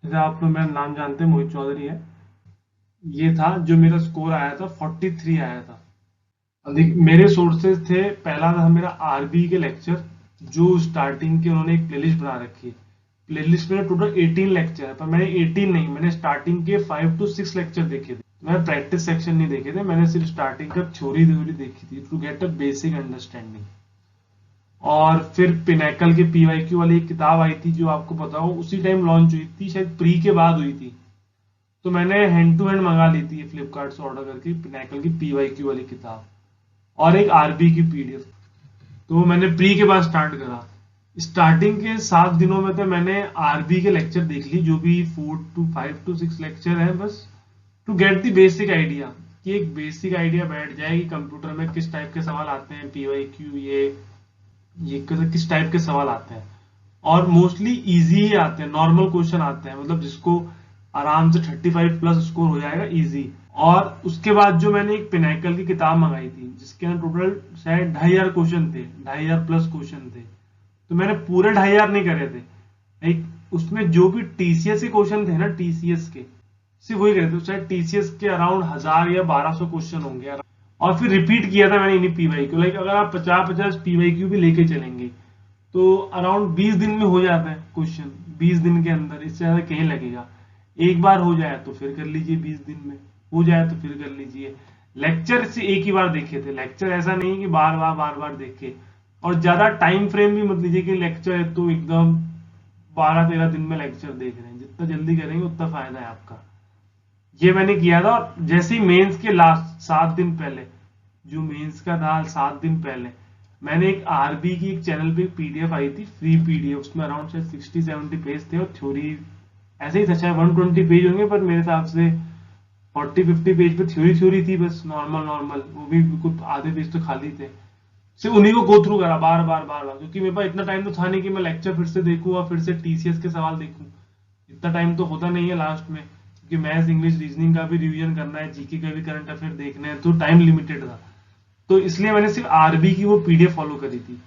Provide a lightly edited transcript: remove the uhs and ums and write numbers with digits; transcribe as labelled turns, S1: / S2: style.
S1: जैसे आप लोग मेरा नाम जानते हैं, मोहित चौधरी है। ये था जो मेरा स्कोर आया था, 43 आया था। अब देख, मेरे सोर्सेज थे, पहला था मेरा आरबी के लेक्चर, जो स्टार्टिंग के उन्होंने एक प्लेलिस्ट बना रखी है। प्लेलिस्ट में टोटल 18 लेक्चर है, पर मैंने 18 नहीं, मैंने स्टार्टिंग के 5 to 6 लेक्चर देखे थे। मैंने प्रैक्टिस सेक्शन नहीं देखे थे, मैंने सिर्फ स्टार्टिंग का थ्योरी थ्योरी देखी थी to get a basic understanding. और फिर पिनैकल के पीवाईक्यू वाली एक किताब आई थी, जो आपको पता हो उसी टाइम लॉन्च हुई थी, शायद प्री के बाद हुई थी। तो मैंने हैंड टू हैंड मंगा ली थी फ्लिपकार्ट से ऑर्डर करके, पिनैकल की पीवाईक्यू वाली किताब और एक आरबी की पीडीएफ। तो मैंने प्री के बाद स्टार्ट करा। स्टार्टिंग के 7 दिनों में तो मैंने आरबी के लेक्चर देख ली, जो भी 4 to 5 to 6 लेक्चर है, बस to get the basic idea, कि एक बेसिक आइडिया बैठ जाए कि कंप्यूटर में किस टाइप के सवाल आते हैं, पीवाईक्यू ये किस टाइप के सवाल आते हैं। और मोस्टली इजी ही आते हैं, नॉर्मल क्वेश्चन आते हैं, मतलब जिसको आराम से 35 प्लस स्कोर हो जाएगा इजी। और उसके बाद जो मैंने एक पिनाकल की किताब मंगाई थी, जिसके अंदर टोटल शायद 2500 क्वेश्चन थे, 2500 प्लस क्वेश्चन थे। तो मैंने पूरे 2500 नहीं करे थे, एक उसमें जो भी टीसीएस के क्वेश्चन थे ना, टीसीएस के सिर्फ वही करे थे। शायद टीसीएस के अराउंड 1000 या 1200 क्वेश्चन होंगे। और फिर रिपीट किया था मैंने इन्हीं पीवाईक्यू, लाइक अगर आप 50-50 पीवाईक्यू भी लेके चलेंगे तो अराउंड 20 दिन में हो जाता है क्वेश्चन, 20 दिन के अंदर, इससे ज्यादा कहीं लगेगा। एक बार हो जाए तो फिर कर लीजिए, 20 दिन में हो जाए तो फिर कर लीजिए। लेक्चर से एक ही बार देखे थे, लेक्चर ऐसा नहीं कि बार बार देखे। और ज्यादा टाइम फ्रेम भी मत लीजिए कि लेक्चर है तो एकदम 12-13 दिन में लेक्चर देख रहे हैं, जितना जल्दी करेंगे उतना फायदा है आपका। ये मैंने किया था। और जैसे ही मेंस के लास्ट 7 दिन पहले, जो मेंस का था 7 दिन पहले, मैंने एक आरबी की एक चैनल पे पीडीएफ आई थी, फ्री पीडीएफ, उसमें अराउंड शायद 60-70 पेज थे, और थ्योरी ऐसे ही था, शायद 120 पेज होंगे, पर मेरे हिसाब से 40-50 पेज पे थ्योरी थ्योरी थी, बस नॉर्मल नॉर्मल, वो भी कुछ आधे पेज तो खाली थे। सिर्फ उन्हीं को गो थ्रू करा बार बार, क्योंकि मेरे पास इतना टाइम तो था नहीं कि मैं लेक्चर फिर से देखूं और फिर से टीसीएस के सवाल देखूं। इतना टाइम तो होता नहीं है लास्ट में, क्योंकि मैथ्स इंग्लिश रीजनिंग का भी रिवीजन करना है, जीके का भी करंट अफेयर देखना है, तो टाइम लिमिटेड था। तो इसलिए मैंने सिर्फ आरबी की वो पीडीएफ फॉलो करी थी।